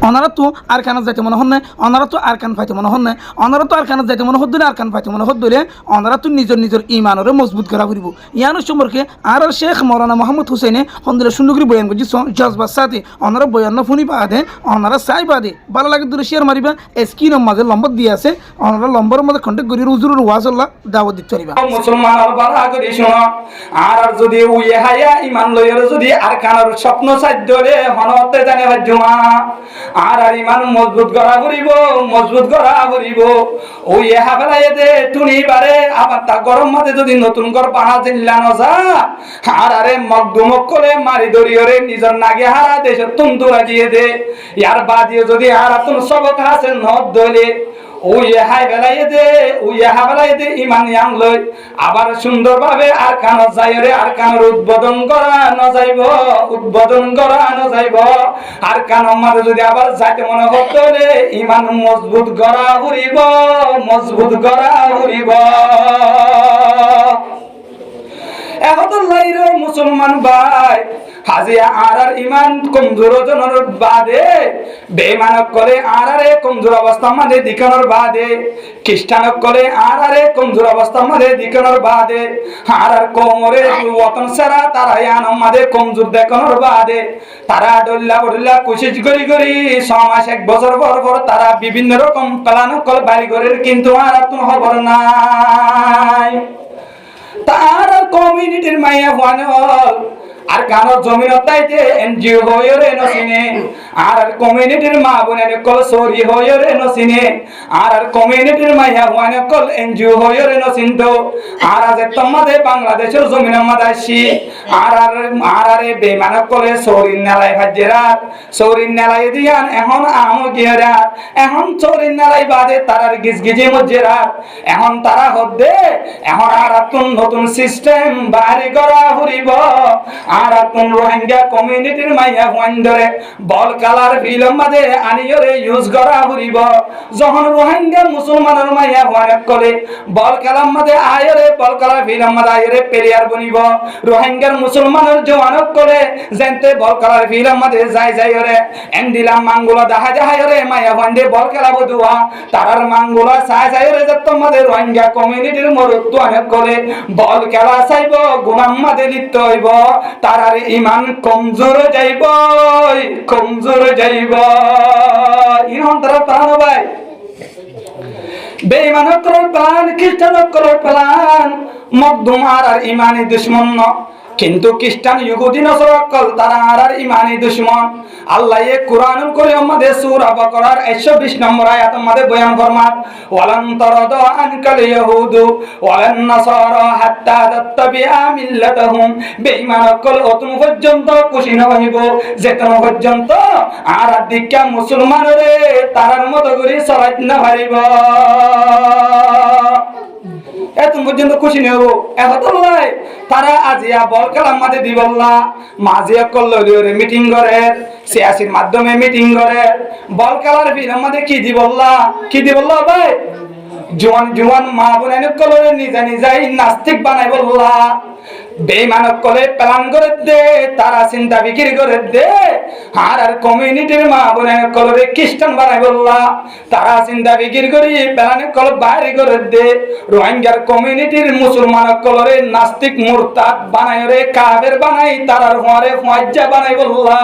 অনারা তো আর কানত যাইতে মনে হন না, অনারা তো আর কান পাইতে মনে হন না, অনারা তো আর কানত যাইতে মনে হদ্দলে আর কান পাইতে মনে হদ্দলে অনারা তো নিজের ইমানরে মজবুত করা করিব। ইয়ানোর সম্পর্কে আর শেখ মৌলানা মোহাম্মদ হুসেনে হন্দলে সুন্দর বয়ান করছি জজবার সাথে অনারা বয়ান্ন ফুনি বাদে অনারা চাই বাদে ভালো লাগে দূরে শেয়ার মারিবা স্ক্রিনের মাঝে নম্বর দিয়ে আছে অনারা নম্বরের মধ্যে কন্ট্যাক্ট করি হুজুরের ওয়াজল্লাহ দাওয়াত দিতে পারিবা। মুসলমান বালা করি শোনো আর যদি উইয়ে হাইয়া ইমান লইয়ার যদি আর কানার স্বপ্ন সাধ্যরে হনতে জানে বাজুমা আর ইমান মজবুত করা করিব উইয়ে হাফেলাই দে টুনি বারে আবার তা গরম মাঝে যদি নতুন ঘর বানা দিলা নজা আর আরে মকদুমক করে মারি দরিয়রে নিজের নাগে হারা দেশে তুমতুরা দিয়ে দে ইয়ার বাদিয়ে যদি আর তুম সবক হাসে নদ দলে উইয়ে হাই বেলাই দে ইমান ইয়াং লই আবার সুন্দরভাবে আর কান যাইরে আর কানের উদ্বোধন করা ন যাইব আর কান মাঝে যদি আবার যাইতে মনে হতলে ইমান মজবুত করা হইব এখন লাইর মুসলমান ভাই হাজিয়া আর ইমান কমজোর জনের বাদে বেঈমানক করে আর কমজোর অবস্থা মাঝে দিকানোর বাদে খ্রিস্টানক করে আর কমজোর অবস্থা মাঝে দিকানোর বাদে আর কোমরে ওতন সেরা তারা ইয়ান মাঝে কমজোর দেখানোর বাদে তারা ডল্লা কোশিশ করি 6 মাস 1 বছর পর তারা বিভিন্ন রকম প্ল্যান কল বাড়ি করে কিন্তু আর তুমি খবর নাই তার কমিউনিটির মাইয়া ফানল আর কানোর জমিনত তাইতে এনজিও হয়রে নসিনে আর কমিউনিটির মা বোনের কল সরি হয়রে নসিনে আর কমিউনিটির মাইয়া ফানল কল এনজিও হয়রে নসিন্ত আর আজ তোমাদের বাংলাদেশের জমিনের মাদাসি আর বেমানক কলে সরিন নালাই হাজেরা সরিন নালাই দিয়ান এখন আমগিয়ারা এখন সরিন নালাই বাদে তারার গিজগিজে মজেরা এখন তারা হদ্দে এখন আর নতুন সিস্টেম বাড়ি করা হরিব আর তুন রোহিঙ্গা কমিউনিটির মাইয়া ওয়ান্ডরে বল কালার ফিল্ম মাঝে আনিয়রে ইউজ করা হরিব যখন রোহিঙ্গা মুসলমানের মাইয়া ওয়ানেক করে বল কালাম মাঝে আয়রে বল কালার ফিল্ম মাঝে আয়রে প্লেয়ার বনিব রোহিঙ্গার মুসলমানের জওয়ানক করে যেতে বল কালার ফিল্ম মাঝে যাইরে এন্ডিলা মাঙ্গুলা দেখা যায়রে মাইয়া ওয়ান্ডে বল খেলা বদুয়া তারার মাঙ্গুলা যায়রে যত মাঝে রোহিঙ্গা কমিউনিটির মরুত্ব অনেক করে বল খেলা চাইব গুনাম মাঝে লিপ্ত হইব তারার ইমান কমজোর যাইব ইহন তারা প্রাণ ভাই বেঈমান করল প্রাণ খ্রিস্টান করল প্রাণ মকদুম আর ইমানি দুশমন কিন্তু খ্রিস্টান ইহুদি নসরকল তারা আর ইমানি দুশমন আল্লাহ এ কুরআনুল কারীম আমাদের সূরা বাকারার 120 নম্বর আয়াত আমাদের বয়ান ফরমান ওয়ালান তারাদা আনকাল ইয়াহুদু ওয়ালান নাসারা হাত্তা তাত্তাবিআ মিল্লাতাহুম বেঈমানকল অতম পর্যন্ত খুশি না হইব যেতন পর্যন্ত আর দিক্কা মুসলমানরে তারার মত করে চলাইতে না পারিব এত পর্যন্ত খুশি নেব এতলাই তারা আজিয়া বল কালাম মাঝে দিবল্লা মাঝে কল্লরে মিটিং করে সিয়াসির মাধ্যমে মিটিং করে বল কালার ফিল্ম মাঝে কি দিবল্লা ভাই জোয়ান মা বোন কলরে নিজাই নাস্তিক বানাই বললা বেঈমানক কলে প্ল্যান করে দে তারা চিন্তা বিক্রি করে দে আর কমিউনিটির মা বোনের কলরে খ্রিস্টান বানাই বললা তারা চিন্তা বিক্রি করি প্ল্যান কল বাইরে করে দে রোহিঙ্গার কমিউনিটির মুসলমানক কলরে নাস্তিক মুরতাদ বানাই রে কাফের বানাই তারার হরে ফাজ্জা বানাই বললা